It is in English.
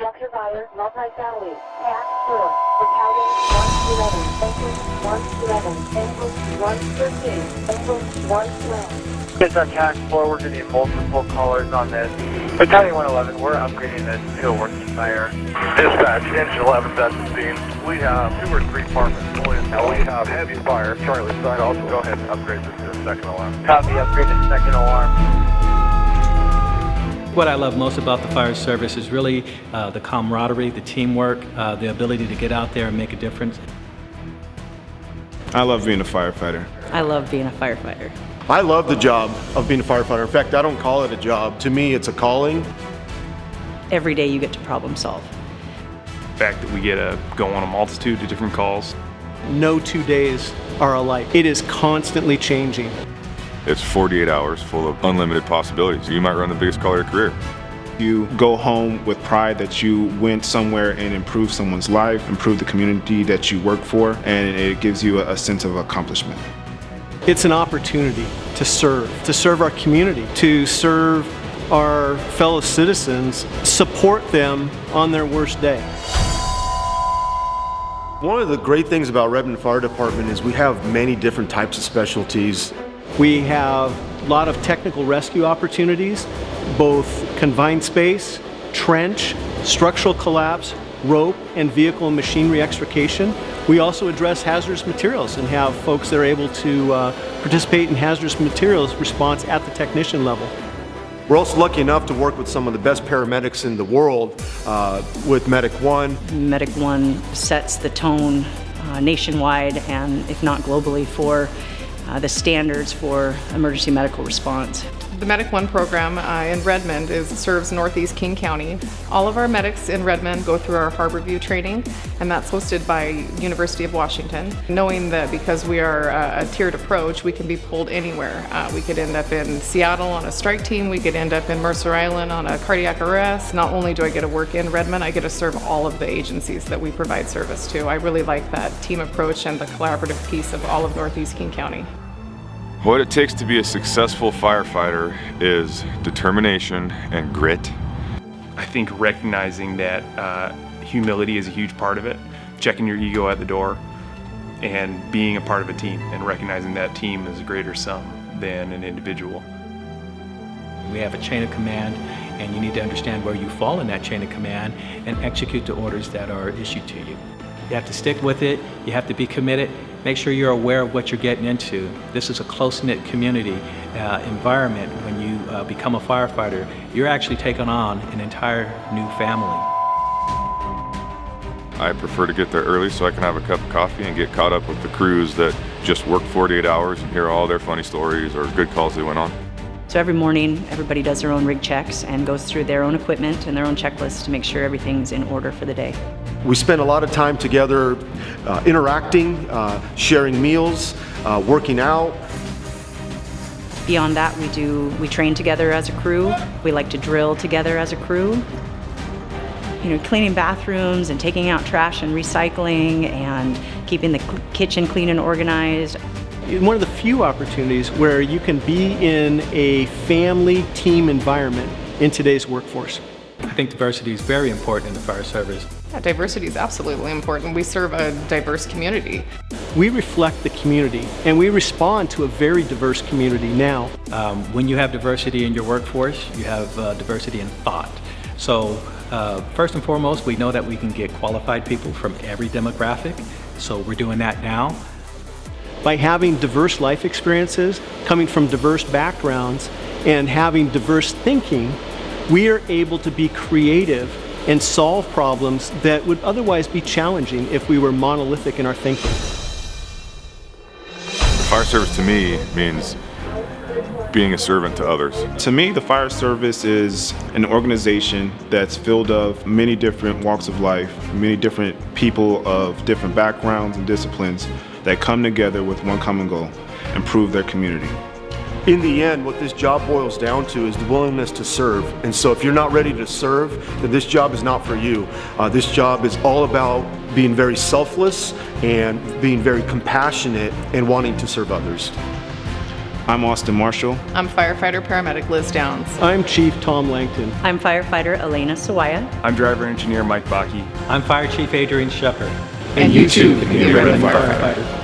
Structure Fire, Multi-Family, Task Force, Battalion 111, England 111, England 113, England 112. It's on task floor, we're going to need multiple callers on this. Battalion 111, we're upgrading this to a working fire. Dispatch, engine 11's at the scene. We have 2 or 3 departments going. Now we have heavy fire. Charlie side, also go ahead and upgrade this to a second alarm. Copy, upgrade to second alarm. What I love most about the fire service is really the camaraderie, the teamwork, the ability to get out there and make a difference. I love being a firefighter. I love being a firefighter. I love the job of being a firefighter. In fact, I don't call it a job. To me, it's a calling. Every day you get to problem solve. The fact that we get to go on a multitude of different calls. No 2 days are alike. It is constantly changing. It's 48 hours full of unlimited possibilities. You might run the biggest call of your career. You go home with pride that you went somewhere and improved someone's life, improved the community that you work for, and it gives you a sense of accomplishment. It's an opportunity to serve our community, to serve our fellow citizens, support them on their worst day. One of the great things about Redmond Fire Department is we have many different types of specialties. We have a lot of technical rescue opportunities, both confined space, trench, structural collapse, rope, and vehicle and machinery extrication. We also address hazardous materials and have folks that are able to participate in hazardous materials response at the technician level. We're also lucky enough to work with some of the best paramedics in the world with Medic One. Medic One sets the tone nationwide and if not globally for the standards for emergency medical response. The Medic One program in Redmond serves Northeast King County. All of our medics in Redmond go through our Harborview training, and that's hosted by University of Washington. Knowing that because we are a tiered approach, we can be pulled anywhere. We could end up in Seattle on a strike team, we could end up in Mercer Island on a cardiac arrest. Not only do I get to work in Redmond, I get to serve all of the agencies that we provide service to. I really like that team approach and the collaborative piece of all of Northeast King County. What it takes to be a successful firefighter is determination and grit. I think recognizing that humility is a huge part of it, checking your ego at the door, and being a part of a team, and recognizing that team is a greater sum than an individual. We have a chain of command, and you need to understand where you fall in that chain of command and execute the orders that are issued to you. You have to stick with it, you have to be committed, make sure you're aware of what you're getting into. This is a close-knit community environment. When you become a firefighter, you're actually taking on an entire new family. I prefer to get there early so I can have a cup of coffee and get caught up with the crews that just work 48 hours and hear all their funny stories or good calls they went on. So every morning, everybody does their own rig checks and goes through their own equipment and their own checklists to make sure everything's in order for the day. We spend a lot of time together interacting, sharing meals, working out. Beyond that, we train together as a crew. We like to drill together as a crew. You know, cleaning bathrooms and taking out trash and recycling and keeping the kitchen clean and organized. One of the few opportunities where you can be in a family team environment in today's workforce. I think diversity is very important in the fire service. Yeah, diversity is absolutely important. We serve a diverse community. We reflect the community, and we respond to a very diverse community now. When you have diversity in your workforce, you have diversity in thought. So first and foremost, we know that we can get qualified people from every demographic, so we're doing that now. By having diverse life experiences, coming from diverse backgrounds, and having diverse thinking, we are able to be creative and solve problems that would otherwise be challenging if we were monolithic in our thinking. The fire service to me means being a servant to others. To me, the fire service is an organization that's filled of many different walks of life, many different people of different backgrounds and disciplines that come together with one common goal: improve their community. In the end, what this job boils down to is the willingness to serve. And so if you're not ready to serve, then this job is not for you. This job is all about being very selfless and being very compassionate and wanting to serve others. I'm Austin Marshall. I'm firefighter paramedic Liz Downs. I'm Chief Tom Langton. I'm firefighter Elena Sawaya. I'm driver engineer Mike Baki. I'm Fire Chief Adrian Shepard. And you too can be a Redmond firefighter.